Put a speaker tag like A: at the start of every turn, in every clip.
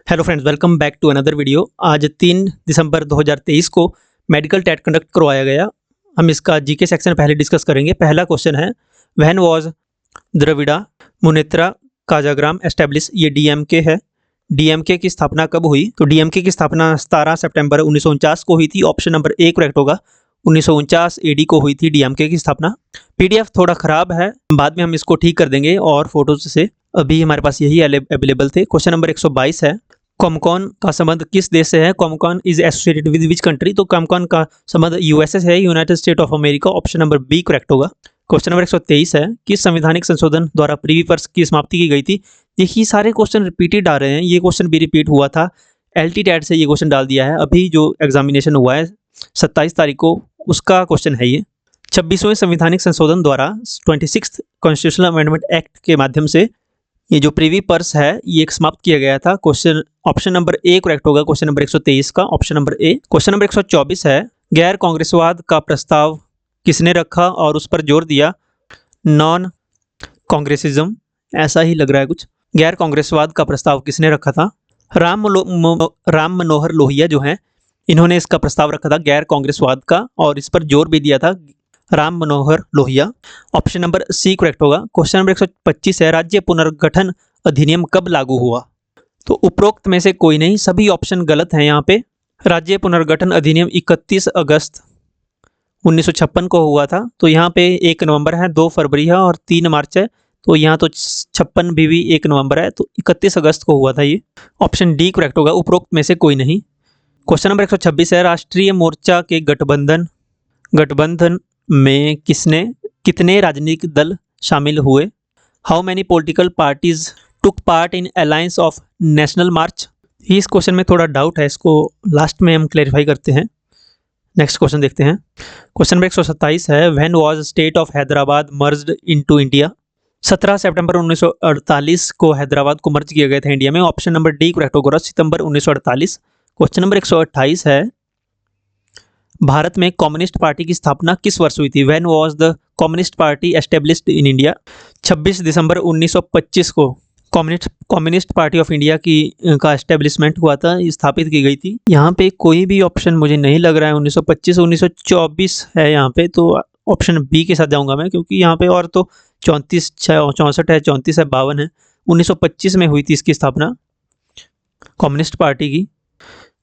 A: Hello friends, welcome back to another video. आज 3 दिसंबर 2023 को medical TET conduct करवाया गया। हम इसका जीके सेक्शन पहले डिस्कस करेंगे। पहला क्वेश्चन है, व्हेन वाज द्रविड़ा मुनेत्रा काजाग्राम एस्टेब्लिश। ये डीएमके है। डीएमके की स्थापना कब हुई? तो डीएमके की स्थापना 17 सितंबर 1949 को हुई थी। ऑप्शन नंबर ए करेक्ट होगा। 1949 एडी को हुई थी डीएमके की स्थापना। पीडीएफ थोड़ा खराब है, बाद में हम इसको ठीक कर देंगे और फोटोज से। अभी हमारे पास यही अवेलेबल थे। क्वेश्चन नंबर 122 है, कॉमकॉन का संबंध किस देश से है? Comecon is associated with which country? तो कॉमकॉन का संबंध यूएसए से है, United State of America. Option number B correct होगा। क्वेश्चन नंबर 123 है, किस संवैधानिक संशोधन द्वारा प्रीवी पर्स की समाप्ति की गई थी? देखिए सारे क्वेश्चन रिपीटेड आ रहे हैं। ये क्वेश्चन भी रिपीट हुआ था, एलटी टैट से ये क्वेश्चन डाल दिया है। अभी जो एग्जामिनेशन हुआ है 27 तारीख को, उसका क्वेश्चन है ये। 26वें संवैधानिक संशोधन द्वारा 26th कॉन्स्टिट्यूशनल अमेंडमेंट एक्ट के माध्यम से ये जो प्रीवी पर्स है ये एक समाप्त किया गया था। क्वेश्चन ऑप्शन नंबर ए करेक्ट होगा। क्वेश्चन नंबर 123 का ऑप्शन नंबर ए। क्वेश्चन नंबर 124 है, गैर कांग्रेसवाद का प्रस्ताव किसने रखा और उस पर जोर दिया? नॉन कांग्रेसिज्म, ऐसा ही लग रहा है कुछ। गैर कांग्रेसवाद का प्रस्ताव किसने रखा था? राम मनोहर लोहिया जो हैं, इन्होंने इसका प्रस्ताव रखा था गैर कांग्रेसवाद का, और इस पर जोर भी दिया था राम मनोहर लोहिया। ऑप्शन नंबर सी करेक्ट होगा। क्वेश्चन नंबर 125 है, राज्य पुनर्गठन अधिनियम कब लागू हुआ? तो उपरोक्त में से कोई नहीं, सभी ऑप्शन गलत हैं यहाँ पे। राज्य पुनर्गठन अधिनियम 31 अगस्त 1956 को हुआ था। तो यहाँ पे 1 नवंबर है, 2 फरवरी है और 3 मार्च है। तो यहाँ तो 56 भी 1 नवंबर है, तो 31 अगस्त को हुआ था ये। ऑप्शन डी करेक्ट होगा, उपरोक्त में से कोई नहीं। क्वेश्चन नंबर 126 है, राष्ट्रीय मोर्चा के गठबंधन में कितने राजनीतिक दल शामिल हुए? How many political parties took part in alliance of national march? इस क्वेश्चन में थोड़ा डाउट है, इसको लास्ट में हम क्लैरिफाई करते हैं। नेक्स्ट क्वेश्चन देखते हैं। क्वेश्चन नंबर 127 है, when was state of Hyderabad merged into India? 17 सितंबर 1948 को हैदराबाद को मर्ज किया गया था इंडिया में। ऑप्शन नंबर डी करेक्ट होगा, सितंबर 1948। क्वेश्चन नंबर 128 है, भारत में कम्युनिस्ट पार्टी की स्थापना किस वर्ष हुई थी? When was the communist party established in India? 26 दिसंबर 1925 को कम्युनिस्ट पार्टी ऑफ इंडिया का एस्टेब्लिशमेंट हुआ था, स्थापित की गई थी। यहाँ पे कोई भी ऑप्शन मुझे नहीं लग रहा है 1925 1924 है यहाँ पे, तो ऑप्शन बी के साथ जाऊंगा मैं, क्योंकि यहाँ पे और तो 34 64 है, 34 है, 52 है। 1925 में हुई थी इसकी स्थापना कम्युनिस्ट पार्टी की।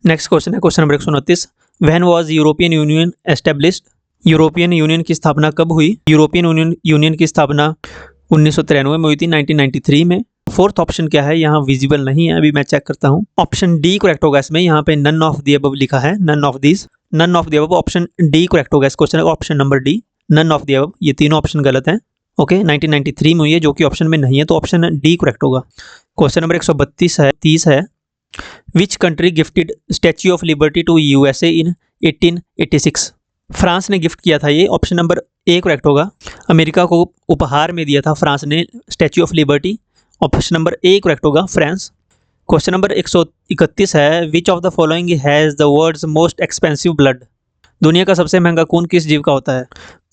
A: नेक्स्ट क्वेश्चन है, question number 129, when was European union established? European union की स्थापना कब हुई? यूरोपियन यूनियन की स्थापना 1993 में हुई थी, 1993 में। फोर्थ ऑप्शन क्या है? यहाँ विजिबल नहीं है, अभी मैं चेक करता हूँ। ऑप्शन डी करेक्ट होगा इसमें। यहाँ पे नन ऑफ द अबव लिखा है, none of the above. Option D correct होगा इस question. Option number D, none of the above. ये तीनों ऑप्शन गलत हैं। ओके, 1993 में हुई है, जो कि ऑप्शन में नहीं है, तो ऑप्शन डी करेक्ट होगा। क्वेश्चन नंबर 132 है, which country gifted statue of liberty to USA in 1886? France ने गिफ्ट किया था ये। ऑप्शन नंबर ए करेक्ट होगा। अमेरिका को उपहार में दिया था फ्रांस ने statue of liberty. Option number A correct होगा, फ्रांस। क्वेश्चन नंबर 131 है, which of the following has the world's most expensive blood? दुनिया का सबसे महंगा खून किस जीव का होता है?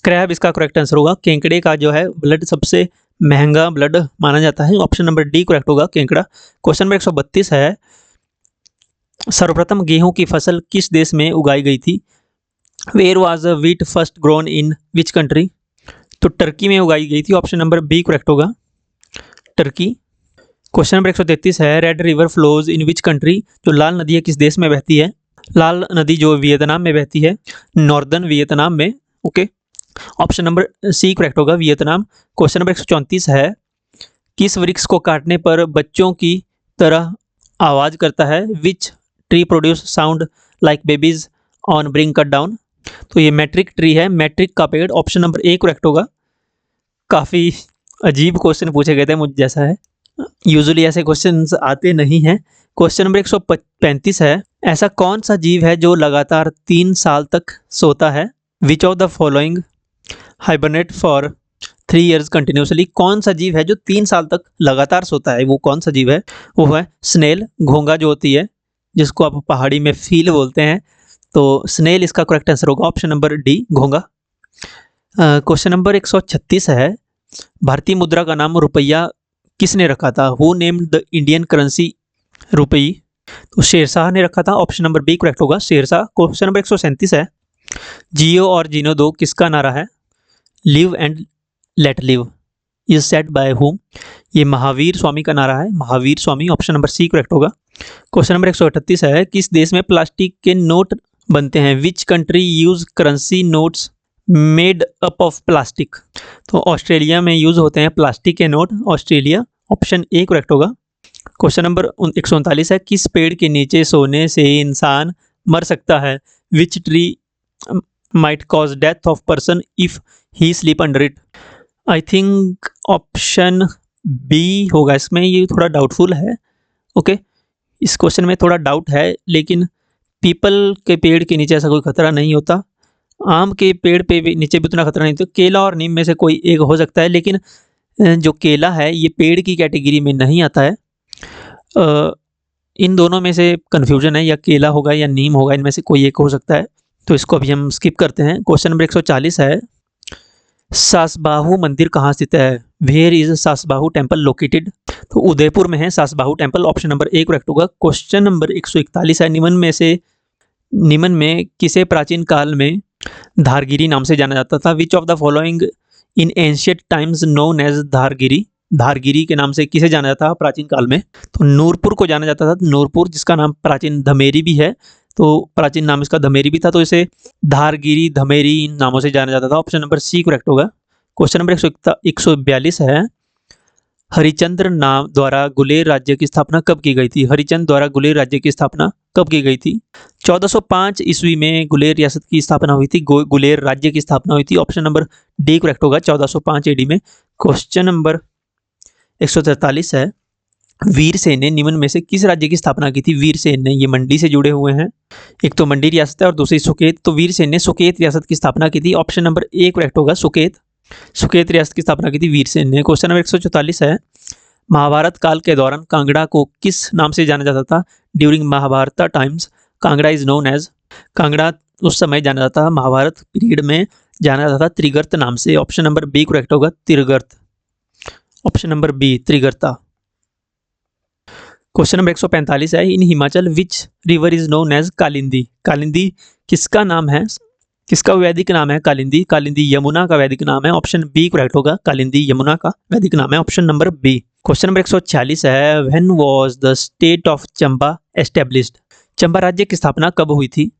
A: क्रैब इसका करेक्ट आंसर होगा। केंकड़े का जो है ब्लड सबसे महंगा ब्लड माना जाता है। ऑप्शन नंबर डी करेक्ट होगा, केंकड़ा। क्वेश्चन नंबर 132 है, सर्वप्रथम गेहूं की फसल किस देश में उगाई गई थी? Where was wheat first grown in which country? तो टर्की में उगाई गई थी। ऑप्शन नंबर बी करेक्ट होगा, टर्की। क्वेश्चन नंबर 133 है, red river flows in which country? जो लाल नदी है किस देश में बहती है? लाल नदी जो वियतनाम में बहती है, नॉर्दर्न वियतनाम में। ओके, ऑप्शन नंबर सी करेक्ट होगा, वियतनाम। क्वेश्चन नंबर 134 है, किस वृक्ष को काटने पर बच्चों की तरह आवाज करता है? Which tree produce sound like babies on bring cut down? तो ये मैट्रिक ट्री है, मैट्रिक का पेड़। ऑप्शन नंबर ए करेक्ट होगा। काफ़ी अजीब क्वेश्चन पूछे गए थे मुझ जैसा है, यूजुअली ऐसे क्वेश्चंस आते नहीं हैं। क्वेश्चन नंबर 135 है, ऐसा कौन सा जीव है जो लगातार 3 साल तक सोता है? Which of the following hibernate for 3 years continuously? कौन सा जीव है जो 3 साल तक लगातार सोता है? वो कौन सा जीव है? वो है स्नेल, घोंगा जो होती है, जिसको आप पहाड़ी में फील बोलते हैं। तो स्नेल इसका करेक्ट आंसर होगा, ऑप्शन नंबर डी, घोंगा। क्वेश्चन नंबर 136 है, भारतीय मुद्रा का नाम रुपया किसने रखा था? Who named the Indian currency rupee? तो शेरशाह ने रखा था, ऑप्शन नंबर बी करेक्ट होगा, शेरशाह। क्वेश्चन नंबर 137 है, जियो और जीनो दो किसका नारा है? Live and let live is said by whom? ये महावीर स्वामी का नारा है, महावीर स्वामी, ऑप्शन नंबर सी करेक्ट होगा। क्वेश्चन नंबर 138 है, किस देश में प्लास्टिक के नोट बनते हैं? Which country use currency notes made up of plastic? तो ऑस्ट्रेलिया में यूज होते हैं प्लास्टिक के note, Australia, option A correct होगा। क्वेश्चन नंबर 139 है, किस पेड़ के नीचे सोने से इंसान मर सकता है? Which tree might cause death of person if he sleep under it? I think option B होगा इसमें, ये थोड़ा डाउटफुल है। ओके, इस क्वेश्चन में थोड़ा डाउट है, लेकिन पीपल के पेड़ के नीचे ऐसा कोई खतरा नहीं होता, आम के पेड़ पे भी नीचे भी उतना खतरा नहीं होता, केला और नीम में से कोई एक हो सकता है, लेकिन जो केला है ये पेड़ की कैटेगरी में नहीं आता है। इन दोनों में से कन्फ्यूजन है, या केला होगा या नीम होगा, इनमें से कोई एक हो सकता है, तो इसको अभी हम स्किप करते हैं। क्वेश्चन नंबर 140 है, सासबाहु मंदिर कहाँ स्थित है? Where is Sasbahu temple located? तो उदयपुर में है सासबाहु टेम्पल, ऑप्शन नंबर ए करेक्ट होगा। क्वेश्चन नंबर 141 है, निम्न में किसे प्राचीन काल में धारगिरी नाम से जाना जाता था? Which of the following in ancient times known as Dhargiri? Dhargiri के नाम से किसे जाना जाता था प्राचीन काल में? तो नूरपुर को जाना जाता था, नूरपुर, जिसका नाम प्राचीन धमेरी भी है, तो प्राचीन नाम इसका धमेरी भी था, तो इसे धारगिरी, धमेरी इन नामों से जाना जाता था, ऑप्शन नंबर सी करेक्ट होगा। क्वेश्चन नंबर 142 है, हरिचंद्र नाम द्वारा गुलेर राज्य की स्थापना कब की गई थी? हरिचंद्र द्वारा गुलेर राज्य की स्थापना कब की गई थी? 1405 ईस्वी में गुलेर रियासत की स्थापना हुई थी, गुलेर राज्य की स्थापना हुई थी, ऑप्शन नंबर डी करेक्ट होगा, 1405 एडी में। क्वेश्चन नंबर 143 है, वीरसेन ने निम्न में से किस राज्य की स्थापना की थी? वीरसेन ने, ये मंडी से जुड़े हुए हैं, एक तो मंडी रियासत है और दूसरी सुकेत, तो वीरसेन ने सुकेत रियासत की स्थापना की थी, ऑप्शन नंबर ए करेक्ट होगा, सुकेत रियासत की स्थापना की थी वीरसेन ने। क्वेश्चन नंबर 144 है, महाभारत काल के दौरान कांगड़ा को किस नाम से जाना जाता था? During Mahabharata times Kangra is known as? Kangra उस समय जाना जाता था, महाभारत पीरियड में जाना जाता था त्रिगर्त नाम से, ऑप्शन नंबर बी करेक्ट होगा, Trigarta, option number b Trigarta. Question number 145 है, in Himachal which river is known as Kalindi? Kalindi किसका नाम है, किसका वैदिक नाम है कालिंदी? कालिंदी यमुना का वैदिक नाम है, ऑप्शन बी करेक्ट होगा, कालिंदी यमुना का वैदिक नाम है, option number B. Question number 146 है, when was the state of Chamba established? Chamba राज्य की स्थापना कब हुई थी?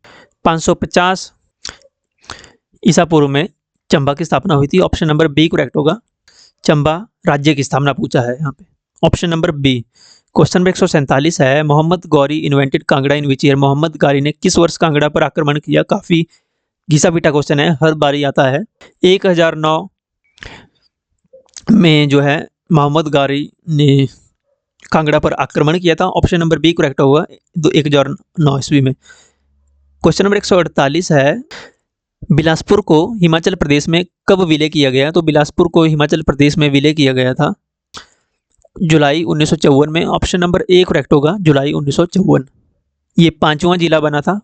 A: 550 ईसा पूर्व में चंबा की स्थापना हुई थी, ऑप्शन नंबर बी करेक्ट होगा, चंबा राज्य की स्थापना पूछा है यहाँ पे, option number B. Question number 147 है, Mohammad Ghori invented Kangra in which year? Mohammad Ghori ने किस वर्ष कांगड़ा पर आक्रमण किया? काफी घिसा पीटा क्वेश्चन है, हर बारी आता है। 1009 में जो है मोहम्मद गौरी ने कांगड़ा पर आक्रमण किया था, ऑप्शन नंबर बी करेक्ट होगा, 1009 ईस्वी में। क्वेश्चन नंबर 148 है, बिलासपुर को हिमाचल प्रदेश में कब विलय किया गया? तो बिलासपुर को हिमाचल प्रदेश में विलय किया गया था जुलाई 1954 में, ऑप्शन नंबर ए करेक्ट होगा, जुलाई 1954। ये 5वां जिला बना था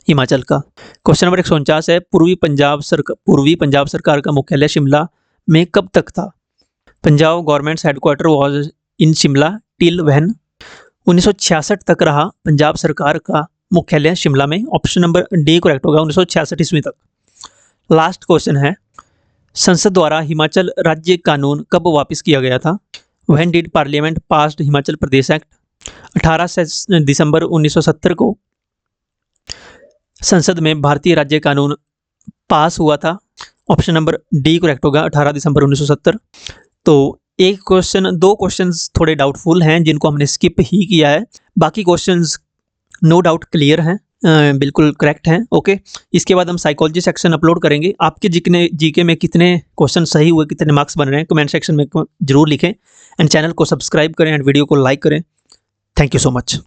A: हिमाचल का। क्वेश्चन नंबर 149 है, पूर्वी पंजाब सरकार का मुख्यालय शिमला में कब तक था? Punjab governments headquarter was in Shimla till when? 1966 तक रहा पंजाब सरकार का मुख्यालय शिमला में, ऑप्शन नंबर डी करेक्ट होगा, 1966 ईस्वी तक। लास्ट क्वेश्चन है, संसद द्वारा हिमाचल राज्य कानून कब वापस किया गया था? When did parliament passed Himachal Pradesh act? 18 दिसंबर 1970 को संसद में भारतीय राज्य कानून पास हुआ था, ऑप्शन नंबर डी करेक्ट होगा, 18 दिसंबर 1970। तो दो क्वेश्चंस थोड़े डाउटफुल हैं जिनको हमने स्किप ही किया है, बाकी क्वेश्चंस नो डाउट क्लियर हैं, बिल्कुल करेक्ट हैं। ओके, इसके बाद हम साइकोलॉजी सेक्शन अपलोड करेंगे। आपके जीके में कितने क्वेश्चन सही हुए, कितने मार्क्स बन रहे हैं, कमेंट सेक्शन में जरूर लिखें, एंड चैनल को सब्सक्राइब करें एंड वीडियो को लाइक करें। Thank you so much.